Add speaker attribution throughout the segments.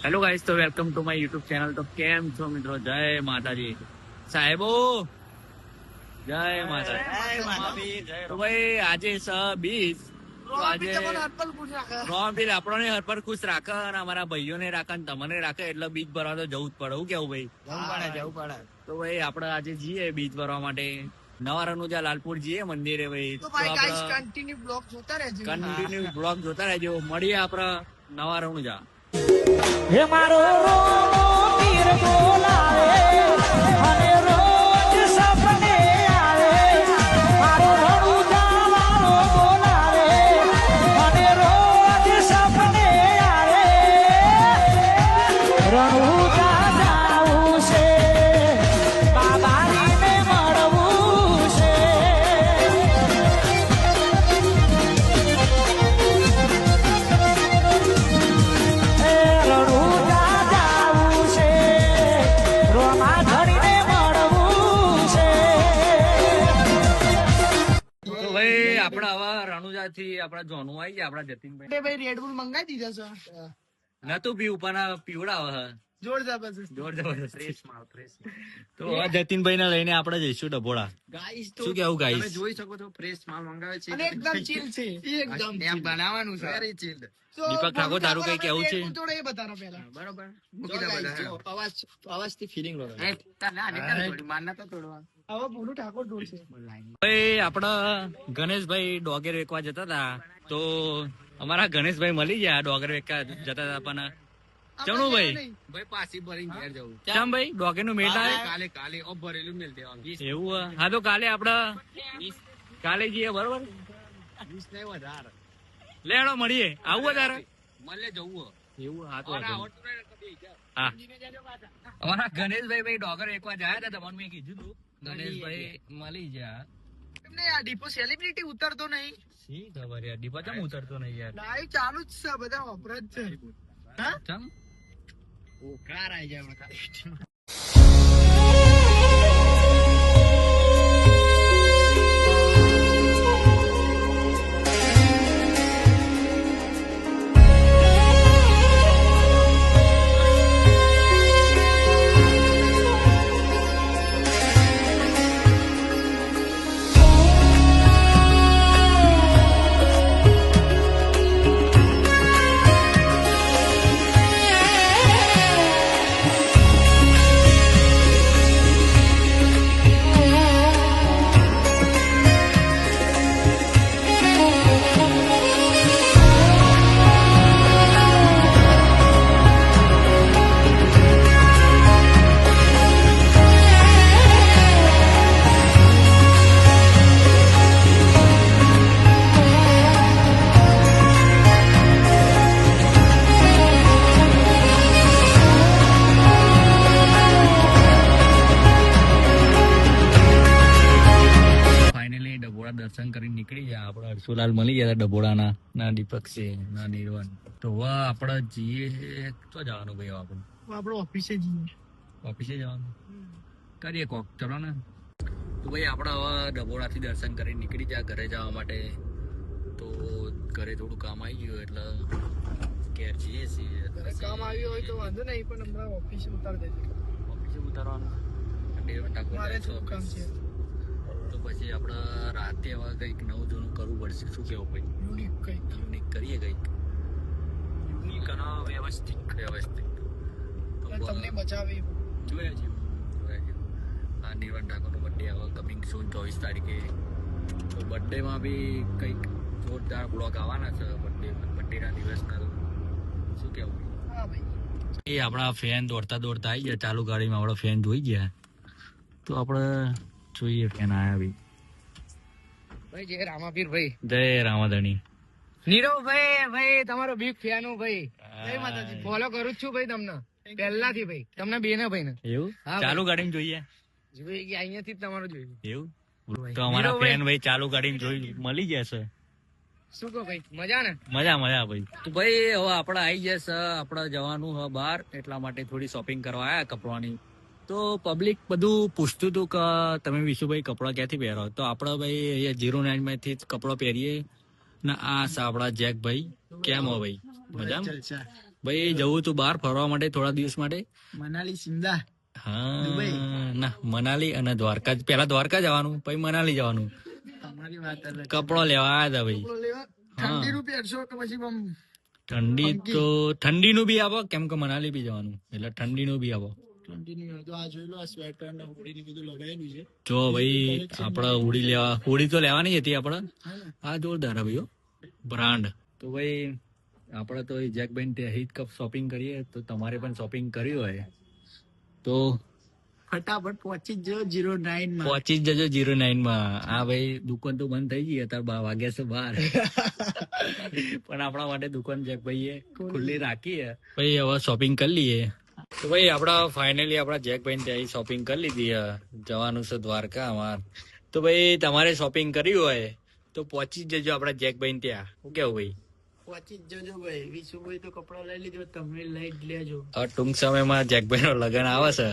Speaker 1: Hello guys, તો welcome to my YouTube channel. તો કેમ છો મિત્રો? જય માતાજી સાહેબો, જય માતાજી. તો ભાઈ આજે બીજ આજે રોમપીર આપણને હર પર ખુશ રાખે અને અમારા ભાઈઓને રાખે અને તમને રાખે એટલે બીજ ભરવા તો જવું જ પડે. હું કેવું ભાઈ? જવું પડે. તો ભાઈ આપડે આજે જઈએ બીજ ભરવા માટે નવા રણુજા લાલપુર જઈએ મંદિરે. ભાઈ
Speaker 2: કન્ટિન્યુ બ્લોગ જોતા
Speaker 1: રહેજો. મળીએ આપડે નવા રણુજા.
Speaker 3: હે મારો પીર બોલાવે અને રોજ સપને આવે. મારો રણુજા વાળો બોલાવે અને રોજ સપને આવે. રણુજા જાવું છે, બાબાજીને મળવું છે.
Speaker 1: આપડા હવે રણુજા થી આપડા જોનું આવી ગયા. આપડા જતીનભાઈ
Speaker 2: ભાઈ રેડબુલ મંગાવી દીધા છે.
Speaker 1: નતું પીવું પણ પીવડાવે
Speaker 2: જોર જબરજસ્ત.
Speaker 1: તો જતીનભાઈ ને લઈને આપડે જઈશું ડભોળા. શું કેવું ગાઈસ?
Speaker 4: જોઈ શકો છો ફ્રેશ માલ મંગાવે છે
Speaker 2: અને એકદમ ચીલ છે. એકદમ
Speaker 4: એમ બનાવવાનું છે વેરી ચીલ્ડ.
Speaker 1: દીપક ઠાકોર તારું કઈ કેવું છે?
Speaker 2: થોડો એ બતાવો પહેલા.
Speaker 4: બરોબર મૂકી દે બધા
Speaker 2: અવાજ થી ફીલિંગ લો.
Speaker 4: મારના તો તોડવા
Speaker 2: હવે બોલું ઠાકોર ઢોળ છે.
Speaker 1: ભાઈ આપડા ગણેશભાઈ ડોગેર વેકવા જતા હતા તો અમારા ગણેશભાઈ મળી ગયા. ડોગેર વેકવા જતા હતા પણ ચણું ભાઈ
Speaker 4: ભાઈ પાછી ભરીને ઘેર જવું.
Speaker 1: કેમ ભાઈ ડોગેર નું મેટ આવે?
Speaker 4: કાલે ઓફ ભરેલું મેલ દેવાનું.
Speaker 1: એવું હા, તો કાલે આપડે કાલે જઈએ બરોબર.
Speaker 4: 20 નહીં વધારે
Speaker 1: લેડો મળીએ. આવું તારે
Speaker 4: મળે જવું
Speaker 1: એવું? હા તો હા. અમારા ગણેશભાઈ ભાઈ ડોગર એકવાર જાય હતા, તમને મેં કીધું તું. ગણેશભાઈ મળી ગયા.
Speaker 2: એમને આ ડીપો સેલિબ્રિટી ઉતરતો નહીં.
Speaker 1: શી ખબર યાર, ડીપા ચમ ઉતરતો નહીં યાર?
Speaker 2: લાઈવ ચાલુ જ છે, બધા વપરાય જ છે. હા
Speaker 1: ચમ
Speaker 4: કાર આવી જાય.
Speaker 1: દર્શન કરીને નીકળી જાય. આપડે હર્ષુલાલ મળી ગયા ડભોળાના, ના દીપક છે ના નિર્વાણ. તો આપડે જઈએ તો જવાનું ભાઈ? આપડે
Speaker 2: આપડે ઓફિસે જઈએ.
Speaker 1: ઓફિસે જવાનું કરીએ કોક. ચલો ને. તો ભાઈ આપડે હવે ડભોળા થી દર્શન કરીને નીકળી જાય ઘરે જવા માટે. તો ઘરે થોડું કામ આવી ગયું એટલે ઘેર જઈએ છીએ.
Speaker 2: કામ આવ્યું હોય તો વાંધો નહીં, પણ હમણાં ઓફિસે ઉતારી દેજો.
Speaker 1: ઓફિસે ઉતારવાનું
Speaker 2: મારે થોડું કામ છે.
Speaker 1: તો પછી આપડે રાતે હવે કઈક નવું જૂનું કરવું પડશે. શું કેવું ભાઈ?
Speaker 2: યુનિક કંઈક
Speaker 1: યુનિક કરીએ કઈક. યુનિક અને વ્યવસ્થિત.
Speaker 2: તમને બચાવે
Speaker 1: જોયા છે. આ નિર્વાણ ઠાકોરનો બર્થડે હવે કમિંગ સૂન 24 તારીખે. તો બર્થડે માં બી કઈક જોરદાર બ્લોગ આવવાના છે. બર્થડે ના દિવસના. શું કેવું?
Speaker 2: હા ભાઈ.
Speaker 1: એ આપણા ફેન દોડતા દોડતા આવી ગયા. ચાલુ ગાડીમાં આપડે ફેન જોઈ ગયા. તો આપડે જોઈએ ફેન આયા
Speaker 4: ભાઈ જય રામાપીર ભાઈ.
Speaker 1: જય રામાધણી.
Speaker 4: નીરવ ભાઈ તમારો બિગ ફેન હું ભાઈ.
Speaker 2: જય માતાજી.
Speaker 4: ફોલો કરું જ છું ભાઈ તમને પહેલાથી ભાઈ. તમને બે ને ભાઈ ને
Speaker 1: એવું ચાલુ ગાડીમાં જોઈએ?
Speaker 4: જોઈ ગયા અહીંયાથી જ તમારું જોયું.
Speaker 1: એવું તો અમારા ફેન ભાઈ ચાલુ ગાડીમાં જોઈ મળી ગયા છે.
Speaker 4: શું કહો ભાઈ? મજા ને?
Speaker 1: મજા ભાઈ. તો ભાઈ હવે આપડે આવી જશે. આપડે જવાનું હવે બહાર, એટલા માટે થોડી શોપિંગ કરવા આયા કપડાની. તો પબ્લિક બધું પૂછતું હતું કે તમે વિશુભાઈ કપડા ક્યાંથી પહેરો? તો આપડે ભાઈ અહીંયા 09 માંથી જ કપડો પહેરીએ ને. આ છે આપડા જેક ભાઈ. કેમ હો ભાઈ? મજામાં? ભાઈ જવું તું બહાર ફરવા માટે થોડા દિવસ માટે.
Speaker 2: મનાલી સિમલા દુબઈ.
Speaker 1: હા ના, મનાલી અને દ્વારકા પેલા દ્વારકા જવાનું પછી મનાલી જવાનું.
Speaker 2: તમારી વાત અલગ.
Speaker 1: કપડો લેવા આવ્યા હતા ભાઈ.
Speaker 2: કપડો લેવા ઠંડીનું પહેરશો કે પછી આમ
Speaker 1: ઠંડી તો ઠંડીનું બી આવો કેમ કે મનાલી બી જવાનું એટલે ઠંડીનું બી આવો.
Speaker 2: ઠંડીની તો આ જોઈ લો, આ સ્વેટર ને હુડીની બધું લગાવેલું છે.
Speaker 1: જો ભાઈ આપડે હોડી લેવા, હોડી તો લેવાની હતી આપડે. આ જોરદાર હે ભાઈઓ બ્રાન્ડ. તો ભાઈ આપડે તો જેકભાઈ ત્યાં હિટ કપ શોપિંગ કરીએ તો તમારે પણ શોપિંગ કર્યું હોય તો
Speaker 2: ફટાફટ પહોંચી જ જો 09 માં.
Speaker 1: પહોંચી જ જજો 09 માં. હા ભાઈ દુકાન તો બંધ થઈ ગઈ અત્યારે 12 વાગ્યા છે બહાર પણ આપણા માટે દુકાન જેકભાઈએ ખુલ્લી રાખી છે. ભાઈ હવે શોપિંગ કરી લઈએ. તો ભાઈ આપડા ફાઇનલી આપડા જેકભાઈ ત્યાં શોપિંગ કરી લીધી છે. જવાનું છે દ્વારકા અમાર. તો ભાઈ તમારે શોપિંગ કર્યું હોય તો પહોંચી જ જજો આપડા જેકભાઈ ત્યાં. શું કેવું ભાઈ?
Speaker 2: પહોંચી જ જજો ભાઈ. વિશુભાઈ તો કપડા લઈ લીધો, તમે લઈ જ લેજો.
Speaker 1: હવે ટૂંક સમયમાં જેકભાઈ નો લગ્ન આવે છે.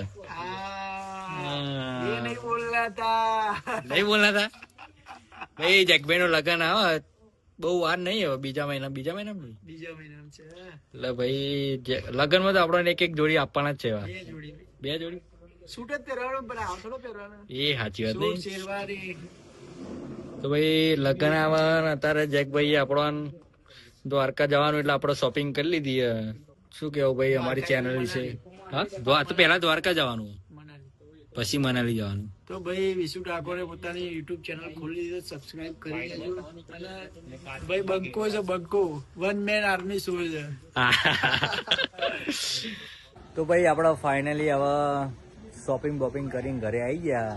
Speaker 2: ये नहीं बोलना था.
Speaker 1: નહીં બોલના હતા ભાઈ. જેકભાઈ નું લગ્ન આવે બહુ વાર નહીં હવે, બીજા મહિના
Speaker 2: બીજા મહિનામાં છે.
Speaker 1: એટલે ભાઈ લગ્ન માં તો આપણને એક એક જોડી આપવાના જ છે એવા.
Speaker 2: બે જોડી.
Speaker 1: 2 જોડી
Speaker 2: સૂટ જ પહેરવાનો, પણ આવ થોડો પહેરવાનો.
Speaker 1: એ સાચી વાત નહીં.
Speaker 2: શેરવાની.
Speaker 1: તો ભાઈ લગ્ન આવે ને અત્યારે જેકભાઈ આપણો દ્વારકા જવાનું એટલે આપણે શોપિંગ કરી લીધી છે. શું કેવું ભાઈ અમારી ચેનલ વિશે? હા તો પેલા દ્વારકા જવાનું પછી મનાલી જવાનું.
Speaker 2: તો ભાઈ વિશુ ઠાકોરે પોતાની યુટ્યુબ ચેનલ ખોલી દીધો, સબસ્ક્રાઇબ કરી લેજો. અને ભાઈ બંકો છે, બંકો વન મેન આર્મી શો છે.
Speaker 1: તો ભાઈ આપડે ફાઇનલી હવે શોપિંગ બોપિંગ કરીને ઘરે આવી ગયા.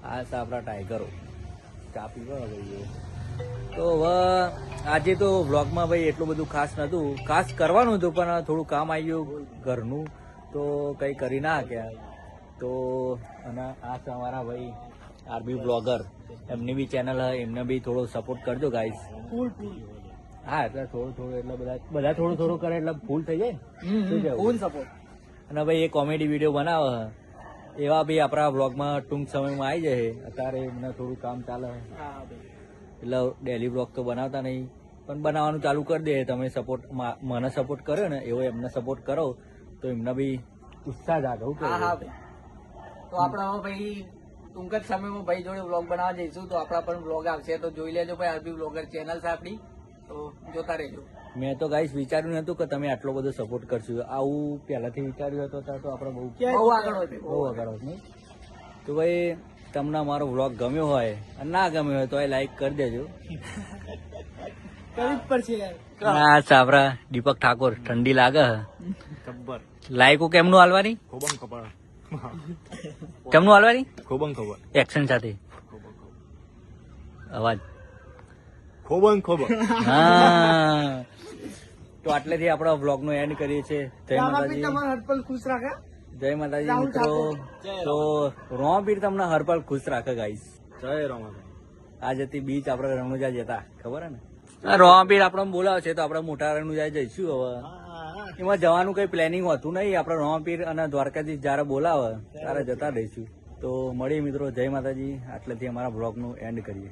Speaker 1: આ છે આપડા ટાઈગરો. ચા પીવા ભાઈ. તો હવે આજે તો વ્લોગમાં ભાઈ એટલું બધું ખાસ નતું. ખાસ કરવાનું હતું પણ થોડું કામ આવી ગયું ઘરનું તો કઈ કરી ના શક્યા. તો અને આ છે અમારા ભાઈ આરબી બ્લોગર, એમની બી ચેનલ હે, એમને બી થોડો સપોર્ટ કરજો ગાઈસ. હા એટલે થોડું એટલે બધા થોડું કરે એટલે ફૂલ થઈ જાય. Full support. અને ભાઈ એ કોમેડી વિડીયો બનાવે એવા બી આપણા બ્લોગમાં ટૂંક સમયમાં આવી જાય. અત્યારે એમને થોડું કામ ચાલે એટલે ડેલી બ્લોગ તો બનાવતા નહીં પણ બનાવવાનું ચાલુ કરી દે. તમે સપોર્ટ મને સપોર્ટ કર્યો ને એવો એમને સપોર્ટ કરો તો એમને બી ઉત્સાહ જાગે.
Speaker 4: તો આપણા ભાઈ ટૂંક જ સમયમાં ભાઈ જોડે વ્લોગ બનાવવા જઈશું તો આપણા પણ વ્લોગ આવશે તો જોઈ લેજો ભાઈ. આરબી બ્લોગર ચેનલ છે આપણી, તો જોતા રહેજો.
Speaker 1: મેં તો ગાઈસ વિચાર્યું નતું કે તમે આટલો બધો સપોર્ટ કરશો. આવું પહેલાથી વિચાર્યું હતું તો આપણે બહુ
Speaker 4: આગળ હોય
Speaker 1: નહીં. તો ભાઈ તમને અમારો વ્લોગ ગમ્યો હોય અને ના ગમ્યો હોય તો એ લાઈક કરી દેજો.
Speaker 2: કરવી જ પડશે યાર.
Speaker 1: હા સાબરા દીપક ઠાકોર ઠંડી લાગે. લાઈકો કેમનું હાલવાની? કેમનું હાલવાની? એક્શન સાથે અવાજ. હા તો આટલેથી આપણા વ્લોગ નો એન્ડ કરીએ છીએ. જય માતાજી.
Speaker 2: તમારા હરપલ ખુશ રાખે.
Speaker 1: જય માતાજી મિત્રો. તો રોમાપીર તમને હરપલ ખુશ રાખે ગાઈસ. જય રોમાપીર. આજ હતી બીચ આપણે રણુજા જતા, ખબર હે ને? રોમાપીર આપણને બોલાવે છે તો આપણે મોટા રણુજા જઈશું. હવે એમાં જવાનું કઈ પ્લાનિંગ હોતું નહીં. આપણે રોમાપીર અને દ્વારકાથી જયારે બોલાવે ત્યારે જતા રહીશું. તો મળીએ મિત્રો. જય માતાજી. આટલેથી અમારા બ્લોગ નું એન્ડ કરીએ.